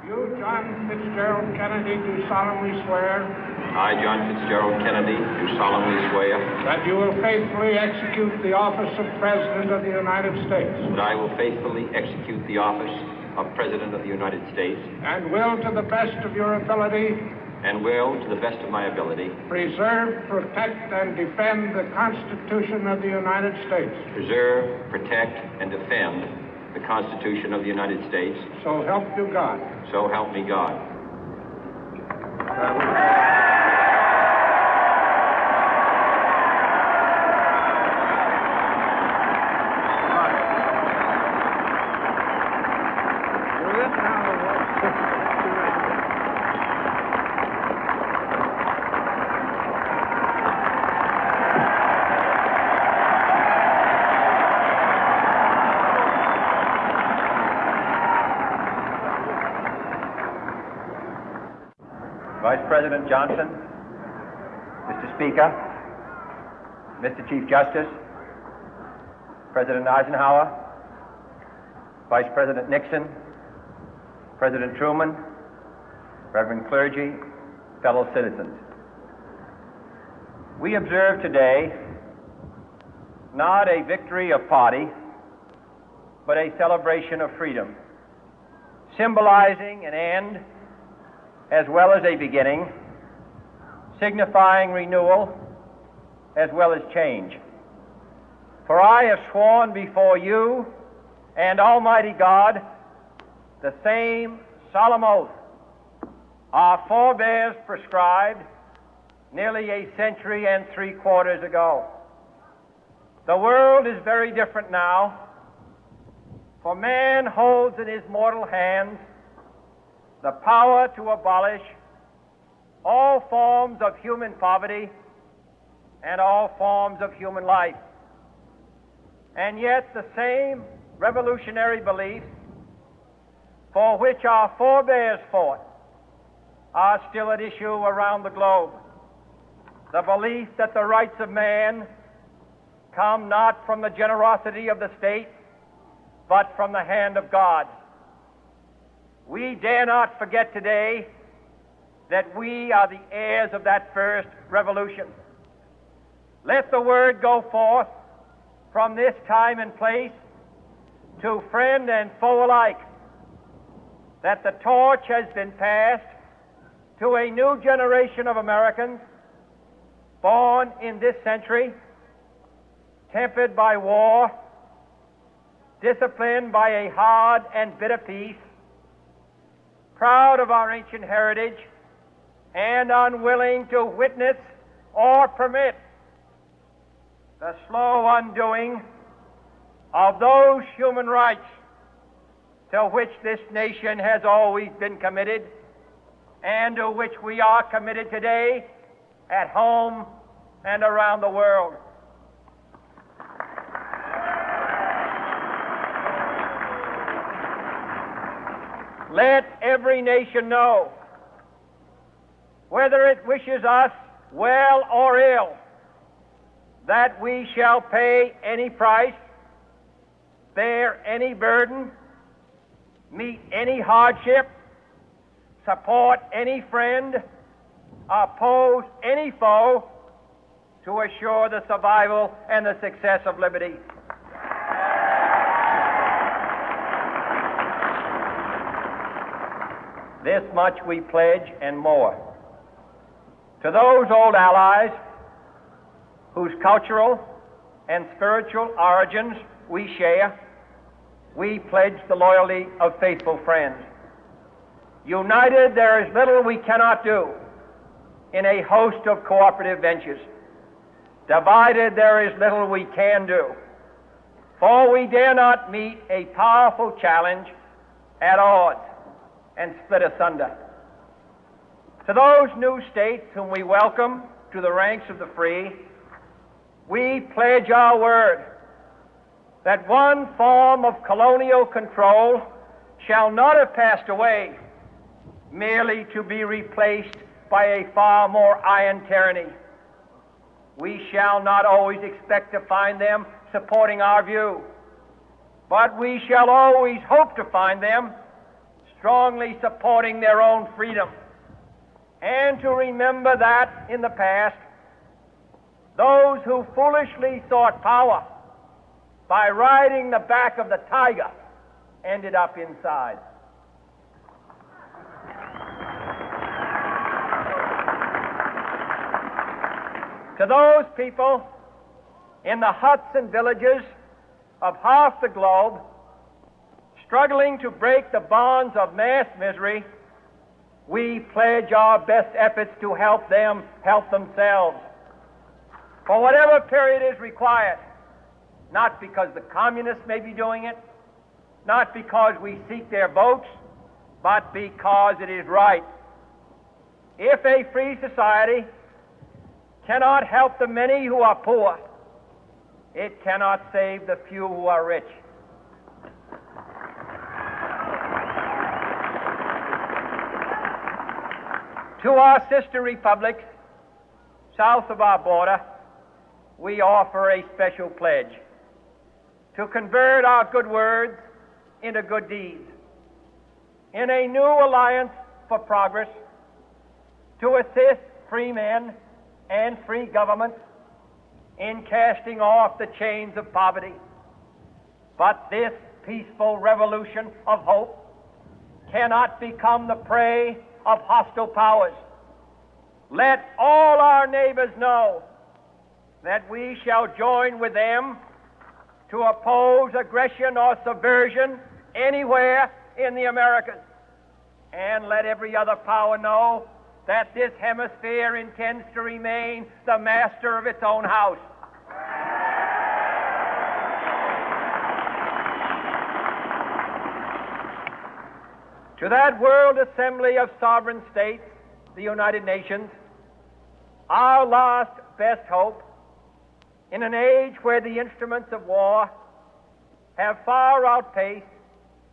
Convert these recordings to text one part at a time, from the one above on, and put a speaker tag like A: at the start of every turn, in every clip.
A: You, John Fitzgerald Kennedy, do solemnly swear
B: I, John Fitzgerald Kennedy, do solemnly swear
A: that you will faithfully execute the office of President of the United States
B: that I will faithfully execute the office of President of the United States
A: and will, to the best of your ability,
B: and will, to the best of my ability,
A: preserve, protect, and defend the Constitution of the United States.
B: preserve, protect, and defend the Constitution of the United States.
A: So help you God.
B: So help me God.
C: Vice President Johnson, Mr. Speaker, Mr. Chief Justice, President Eisenhower, Vice President Nixon, President Truman, Reverend clergy, fellow citizens. We observe today not a victory of party, but a celebration of freedom, symbolizing an end as well as a beginning, signifying renewal as well as change. For I have sworn before you and Almighty God the same solemn oath our forebears prescribed nearly a century and 3/4 ago. The world is very different now, for man holds in his mortal hands the power to abolish all forms of human poverty and all forms of human life. And yet the same revolutionary beliefs for which our forebears fought are still at issue around the globe. The belief that the rights of man come not from the generosity of the state, but from the hand of God. We dare not forget today that we are the heirs of that first revolution. Let the word go forth from this time and place to friend and foe alike that the torch has been passed to a new generation of Americans born in this century, tempered by war, disciplined by a hard and bitter peace, proud of our ancient heritage, and unwilling to witness or permit the slow undoing of those human rights to which this nation has always been committed and to which we are committed today at home and around the world. Let every nation know, whether it wishes us well or ill, that we shall pay any price, bear any burden, meet any hardship, support any friend, oppose any foe to assure the survival and the success of liberty. This much we pledge and more. To those old allies whose cultural and spiritual origins we share, we pledge the loyalty of faithful friends. United, there is little we cannot do in a host of cooperative ventures. Divided, there is little we can do, for we dare not meet a powerful challenge at odds and split asunder. To those new states whom we welcome to the ranks of the free, we pledge our word that one form of colonial control shall not have passed away, merely to be replaced by a far more iron tyranny. We shall not always expect to find them supporting our view, but we shall always hope to find them strongly supporting their own freedom, and to remember that in the past, those who foolishly sought power by riding the back of the tiger ended up inside. To those people in the huts and villages of half the globe struggling to break the bonds of mass misery, we pledge our best efforts to help them help themselves for whatever period is required, not because the communists may be doing it, not because we seek their votes, but because it is right. If a free society cannot help the many who are poor, it cannot save the few who are rich. To our sister republics south of our border, we offer a special pledge to convert our good words into good deeds, in a new alliance for progress, to assist free men and free governments in casting off the chains of poverty. But this peaceful revolution of hope cannot become the prey of hostile powers. Let all our neighbors know that we shall join with them to oppose aggression or subversion anywhere in the Americas. And let every other power know that this hemisphere intends to remain the master of its own house. To that World Assembly of Sovereign States, the United Nations, our last best hope, in an age where the instruments of war have far outpaced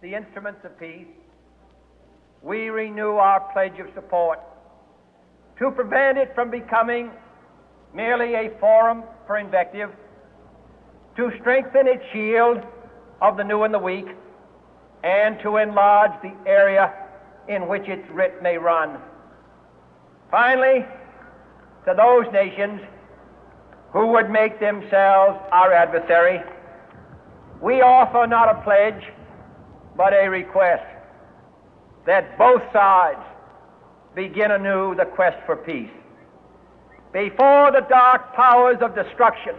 C: the instruments of peace, we renew our pledge of support to prevent it from becoming merely a forum for invective, to strengthen its shield of the new and the weak, and to enlarge the area in which its writ may run. Finally, to those nations who would make themselves our adversary, we offer not a pledge, but a request that both sides begin anew the quest for peace. Before the dark powers of destruction,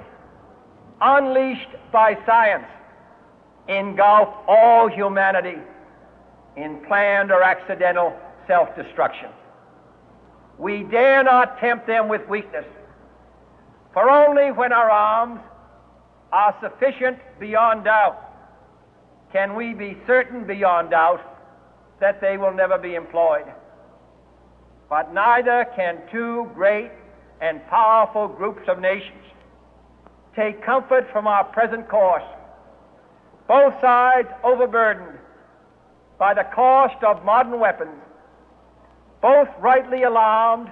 C: unleashed by science, engulf all humanity in planned or accidental self-destruction, we dare not tempt them with weakness, for only when our arms are sufficient beyond doubt can we be certain beyond doubt that they will never be employed. But neither can two great and powerful groups of nations take comfort from our present course, both sides overburdened by the cost of modern weapons, both rightly alarmed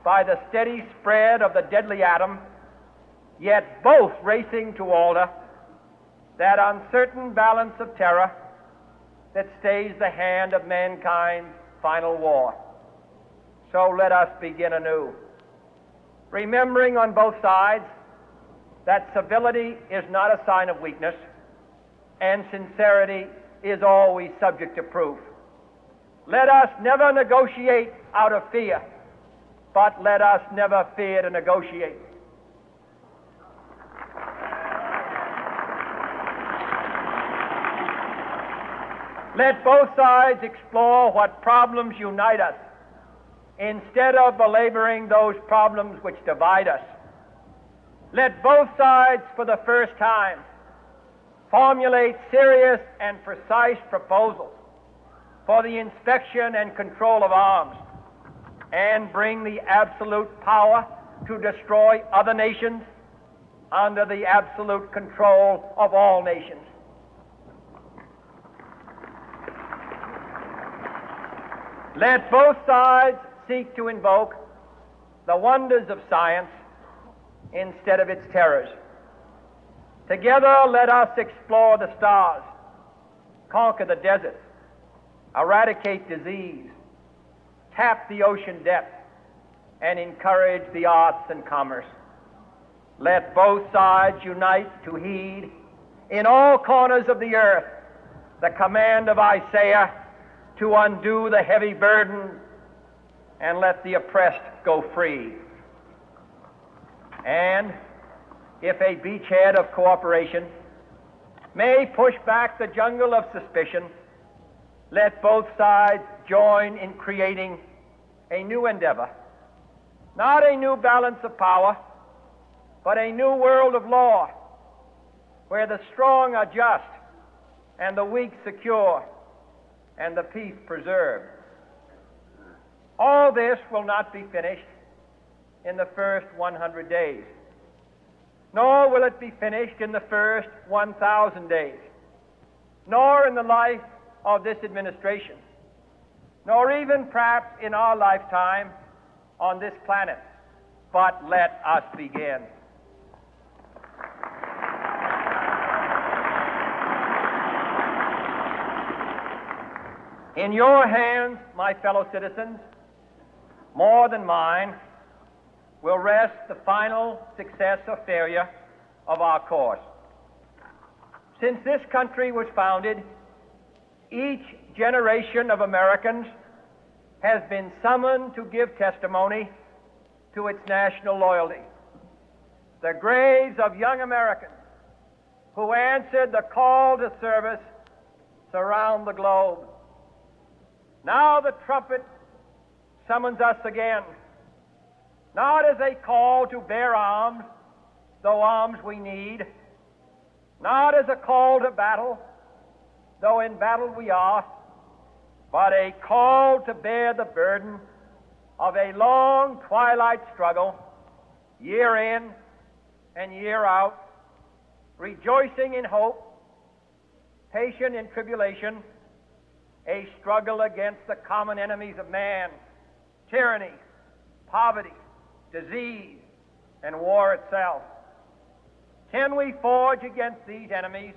C: by the steady spread of the deadly atom, yet both racing to alter that uncertain balance of terror that stays the hand of mankind's final war. So let us begin anew, remembering on both sides that civility is not a sign of weakness, and sincerity is always subject to proof. Let us never negotiate out of fear, but let us never fear to negotiate. Let both sides explore what problems unite us, instead of belaboring those problems which divide us. Let both sides, for the first time, formulate serious and precise proposals for the inspection and control of arms, and bring the absolute power to destroy other nations under the absolute control of all nations. Let both sides seek to invoke the wonders of science instead of its terrors. Together, let us explore the stars, conquer the deserts, eradicate disease, tap the ocean depth, and encourage the arts and commerce. Let both sides unite to heed in all corners of the earth the command of Isaiah to undo the heavy burden and let the oppressed go free. And if a beachhead of cooperation may push back the jungle of suspicion, let both sides join in creating a new endeavor, not a new balance of power, but a new world of law, where the strong are just and the weak secure and the peace preserved. All this will not be finished in the first 100 days, nor will it be finished in the first 1,000 days, nor in the life of this administration, nor even perhaps in our lifetime on this planet. But let us begin. In your hands, my fellow citizens, more than mine, will rest the final success or failure of our course. Since this country was founded, each generation of Americans has been summoned to give testimony to its national loyalty. The graves of young Americans who answered the call to service surround the globe. Now the trumpet summons us again, not as a call to bear arms, though arms we need, not as a call to battle, though in battle we are, but a call to bear the burden of a long twilight struggle, year in and year out, rejoicing in hope, patient in tribulation, a struggle against the common enemies of man, tyranny, poverty, disease, and war itself. Can we forge against these enemies